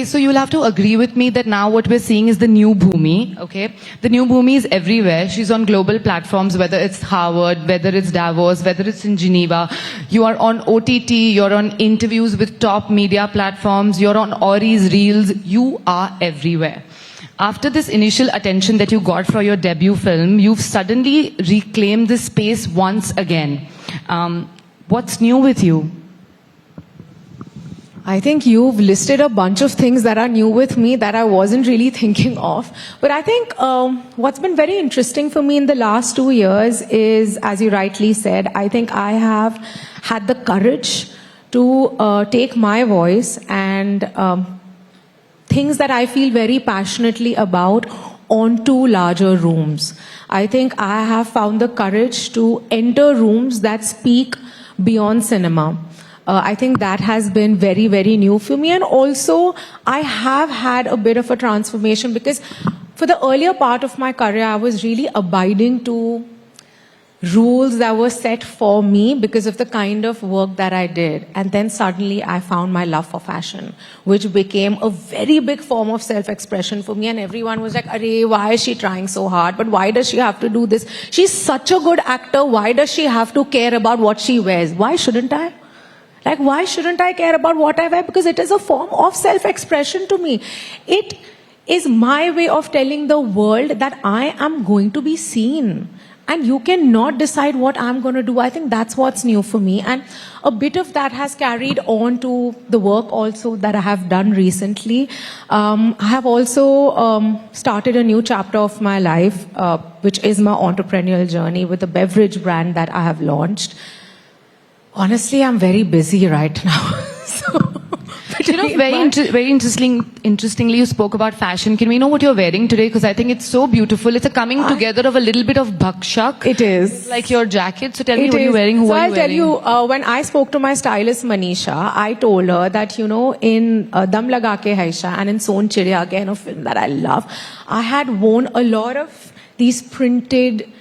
so you'll have to agree with me that now what we're seeing is the new Bhumi, okay? The new Bhumi is everywhere. She's on global platforms, whether it's Harvard, whether it's Davos, whether it's in Geneva. You are on OTT, you're on interviews with top media platforms, you're on Ori's Reels, you are everywhere. After this initial attention that you got for your debut film, you've suddenly reclaimed this space once again. What's new with you? I think you've listed a bunch of things that are new with me that I wasn't really thinking of. But I think what's been very interesting for me in the last 2 years is, as you rightly said, I think I have had the courage to take my voice and things that I feel very passionately about onto larger rooms. I think I have found the courage to enter rooms that speak beyond cinema. I think that has been very, very new for me. And also, I have had a bit of a transformation because for the earlier part of my career, I was really abiding to rules that were set for me because of the kind of work that I did. And then suddenly I found my love for fashion, which became a very big form of self-expression for me. And everyone was like, "Arey, why is she trying so hard? But why does she have to do this? She's such a good actor. Why does she have to care about what she wears? Why shouldn't I? Like, why shouldn't I care about what I wear? Because it is a form of self-expression to me. It is my way of telling the world that I am going to be seen. And you cannot decide what I'm going to do. I think that's what's new for me. And a bit of that has carried on to the work also that I have done recently. I have also started a new chapter of my life, which is my entrepreneurial journey with a beverage brand that I have launched. Honestly, I'm very busy right now. Very interestingly, you spoke about fashion. Can we know what you're wearing today? Because I think it's so beautiful. It's a coming together of a little bit of bhakshak. It is. Like your jacket. So tell me what you're wearing. Who are you wearing? So I'll tell you, when I spoke to my stylist Manisha, I told her that, you know, in Dam Laga Ke Haisha and in Son Chiriya, again, a film that I love, I had worn a lot of these printed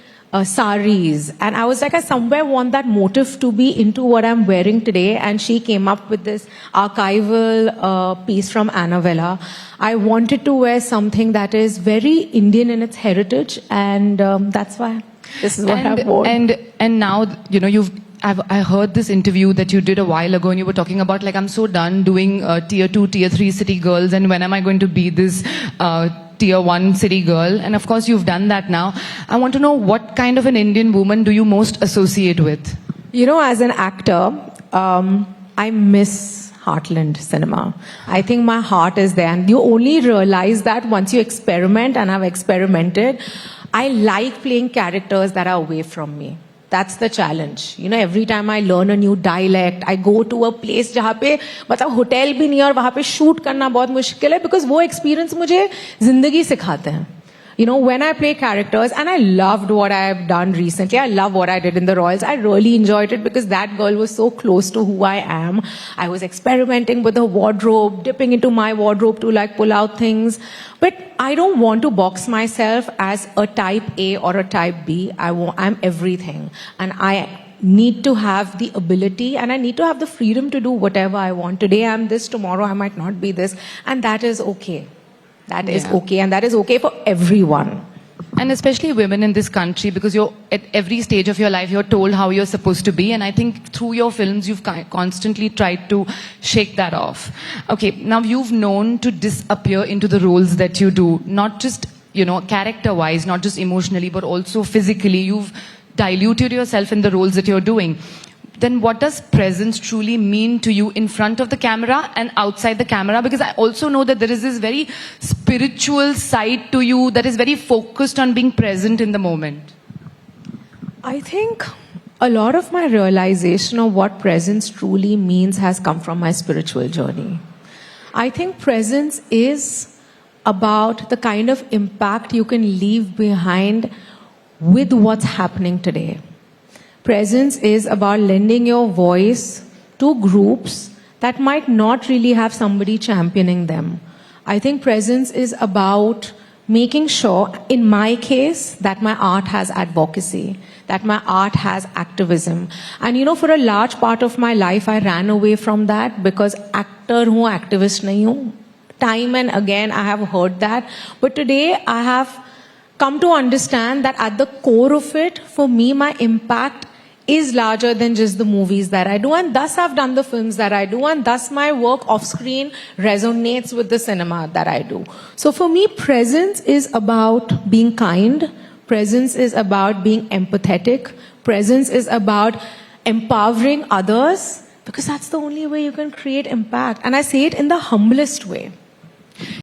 saris, and I was like, I somewhere want that motif to be into what I'm wearing today. And she came up with this archival piece from Annavella. I wanted to wear something that is very Indian in its heritage, and that's why this is what I've worn. And now, you know, I heard this interview that you did a while ago, and you were talking about, like, I'm so done doing tier 2, tier 3 city girls, and when am I going to be this tier 1 city girl? And of course you've done that now. I want to know, what kind of an Indian woman do you most associate with? You know, as an actor, I miss heartland cinema. I think my heart is there, and you only realize that once you experiment, and I've experimented. I like playing characters that are away from me. That's the challenge. You know, every time I learn a new dialect, I go to a place जहाँ पे मतलब hotel भी नहीं है और वहाँ पे shoot करना बहुत मुश्किल है, because वो experience मुझे जिंदगी सिखाते हैं. You know, when I play characters, and I loved what I have done recently. I love what I did in The Royals. I really enjoyed it because that girl was so close to who I am. I was experimenting with the wardrobe, dipping into my wardrobe to like pull out things. But I don't want to box myself as a type A or a type B. I'm everything. And I need to have the ability, and I need to have the freedom to do whatever I want. Today I'm this, tomorrow I might not be this. And that is okay. That is okay, and that is okay for everyone. And especially women in this country, because you're at every stage of your life, you're told how you're supposed to be. And I think through your films, you've constantly tried to shake that off. Okay, now you've known to disappear into the roles that you do, not just, you know, character-wise, not just emotionally, but also physically. You've diluted yourself in the roles that you're doing. Then what does presence truly mean to you in front of the camera and outside the camera? Because I also know that there is this very spiritual side to you that is very focused on being present in the moment. I think a lot of my realization of what presence truly means has come from my spiritual journey. I think presence is about the kind of impact you can leave behind with what's happening today. Presence is about lending your voice to groups that might not really have somebody championing them. I think presence is about making sure, in my case, that my art has advocacy, that my art has activism. And you know, for a large part of my life, I ran away from that because actor hu, activist nahi hu. time and again I have heard that. But today I have come to understand that at the core of it, for me, my impact is larger than just the movies that I do, and thus I've done the films that I do, and thus my work off screen resonates with the cinema that I do. So for me, presence is about being kind, presence is about being empathetic, presence is about empowering others, because that's the only way you can create impact. And I say it in the humblest way.